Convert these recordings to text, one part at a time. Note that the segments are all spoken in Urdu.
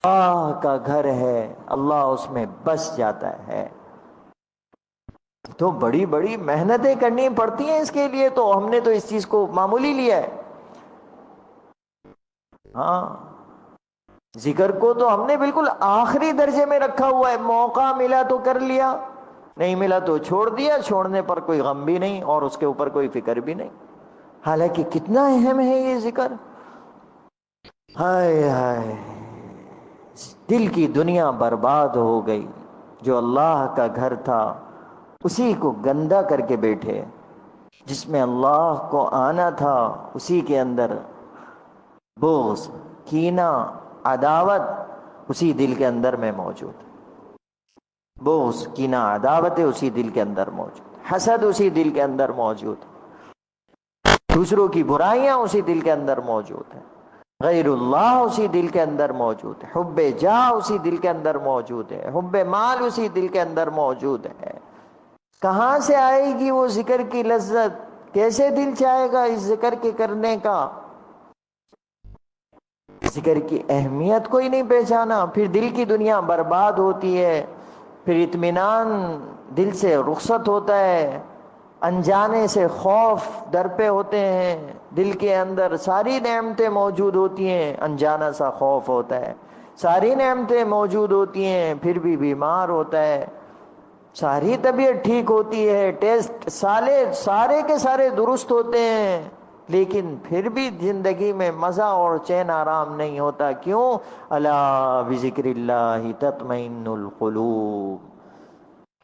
اللہ کا گھر ہے، اللہ اس میں بس جاتا ہے۔ تو بڑی بڑی محنتیں کرنی پڑتی ہیں اس کے لیے، تو ہم نے تو اس چیز کو معمولی لیا ہے۔ ہاں، ذکر کو تو ہم نے بالکل آخری درجے میں رکھا ہوا ہے، موقع ملا تو کر لیا، نہیں ملا تو چھوڑ دیا، چھوڑنے پر کوئی غم بھی نہیں اور اس کے اوپر کوئی فکر بھی نہیں۔ حالانکہ کتنا اہم ہے یہ ذکر، ہائے ہائے، دل کی دنیا برباد ہو گئی۔ جو اللہ کا گھر تھا اسی کو گندا کر کے بیٹھے، جس میں اللہ کو آنا تھا اسی کے اندر بغض، کینہ، عداوت اسی دل کے اندر میں موجود ہے۔ بغض، کینہ، عداوت اسی دل کے اندر موجود ہے، حسد اسی دل کے اندر موجود ہے، دوسروں کی برائیاں اسی دل کے اندر موجود ہیں، غیر اللہ اسی دل کے اندر موجود ہے، حب جاہ اسی دل کے اندر موجود ہے، حب مال اسی دل کے اندر موجود ہے۔ کہاں سے آئے گی وہ ذکر کی لذت؟ کیسے دل چاہے گا اس ذکر کے کرنے کا؟ ذکر کی اہمیت کوئی نہیں پہچانا، پھر دل کی دنیا برباد ہوتی ہے، پھر اطمینان دل سے رخصت ہوتا ہے، انجانے سے خوف در پہ ہوتے ہیں، دل کے اندر ساری نعمتیں موجود ہوتی ہیں، انجانا سا خوف ہوتا ہے، ساری نعمتیں موجود ہوتی ہیں پھر بھی بیمار ہوتا ہے، ساری طبیعت ٹھیک ہوتی ہے، ٹیسٹ سارے کے سارے درست ہوتے ہیں، لیکن پھر بھی زندگی میں مزہ اور چین آرام نہیں ہوتا۔ کیوں؟ الا بذکر اللہ تطمئن القلوب۔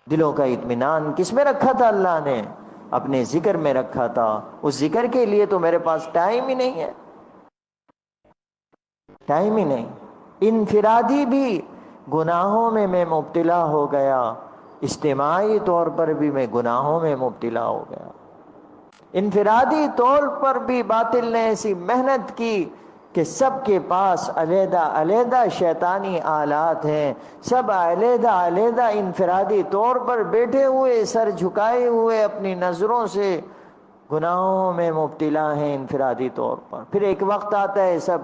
دلوں کا اطمینان کس میں رکھا تھا اللہ نے؟ اپنے ذکر میں رکھا تھا۔ اس ذکر کے لیے تو میرے پاس ٹائم ہی نہیں ہے، ٹائم ہی نہیں۔ انفرادی بھی گناہوں میں میں مبتلا ہو گیا، اجتماعی طور پر بھی میں گناہوں میں مبتلا ہو گیا۔ انفرادی طور پر بھی باطل نے ایسی محنت کی کہ سب کے پاس علیحدہ علیحدہ شیطانی آلات ہیں، سب علیحدہ علیحدہ انفرادی طور پر بیٹھے ہوئے، سر جھکائے ہوئے اپنی نظروں سے گناہوں میں مبتلا ہیں انفرادی طور پر۔ پھر ایک وقت آتا ہے سب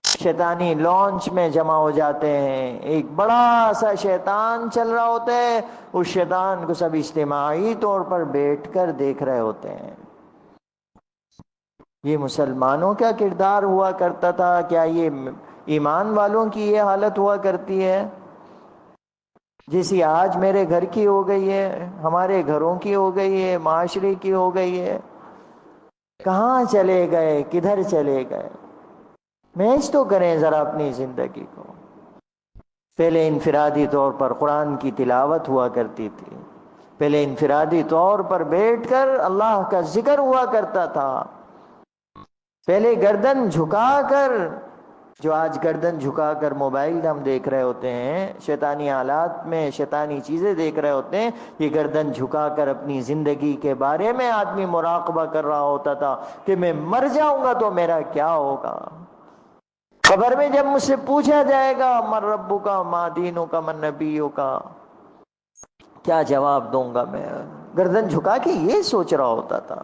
شیطانی لانچ میں جمع ہو جاتے ہیں، ایک بڑا سا شیطان چل رہا ہوتا ہے، اس شیطان کو سب اجتماعی طور پر بیٹھ کر دیکھ رہے ہوتے ہیں۔ یہ مسلمانوں کا کردار ہوا کرتا تھا، کیا یہ ایمان والوں کی یہ حالت ہوا کرتی ہے؟ جیسی آج میرے گھر کی ہو گئی ہے، ہمارے گھروں کی ہو گئی ہے، معاشرے کی ہو گئی ہے۔ کہاں چلے گئے، کدھر چلے گئے؟ میچ تو کریں ذرا اپنی زندگی کو۔ پہلے انفرادی طور پر قرآن کی تلاوت ہوا کرتی تھی، پہلے انفرادی طور پر بیٹھ کر اللہ کا ذکر ہوا کرتا تھا، پہلے گردن جھکا کر، جو آج گردن جھکا کر موبائل ہم دیکھ رہے ہوتے ہیں، شیطانی آلات میں شیطانی چیزیں دیکھ رہے ہوتے ہیں، یہ گردن جھکا کر اپنی زندگی کے بارے میں آدمی مراقبہ کر رہا ہوتا تھا کہ میں مر جاؤں گا تو میرا کیا ہوگا؟ قبر میں جب مجھ سے پوچھا جائے گا من ربک ما دینک من نبیک، کیا جواب دوں گا میں؟ گردن جھکا کے یہ سوچ رہا ہوتا تھا۔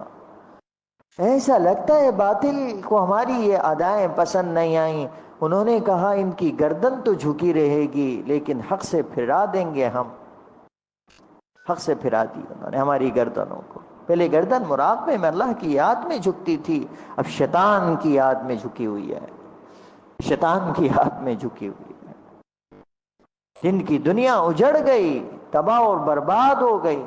ایسا لگتا ہے باطل کو ہماری یہ ادائیں پسند نہیں آئیں، انہوں نے کہا ان کی گردن تو جھکی رہے گی لیکن حق سے پھرا دیں گے ہم۔ حق سے پھرا دی انہوں نے ہماری گردنوں کو۔ پہلے گردن مراقبے میں اللہ کی یاد میں جھکتی تھی، اب شیطان کی یاد میں جھکی ہوئی ہے، شیطان کی یاد میں جھکی ہوئی ہے۔ جن کی دنیا اجڑ گئی، تباہ اور برباد ہو گئی،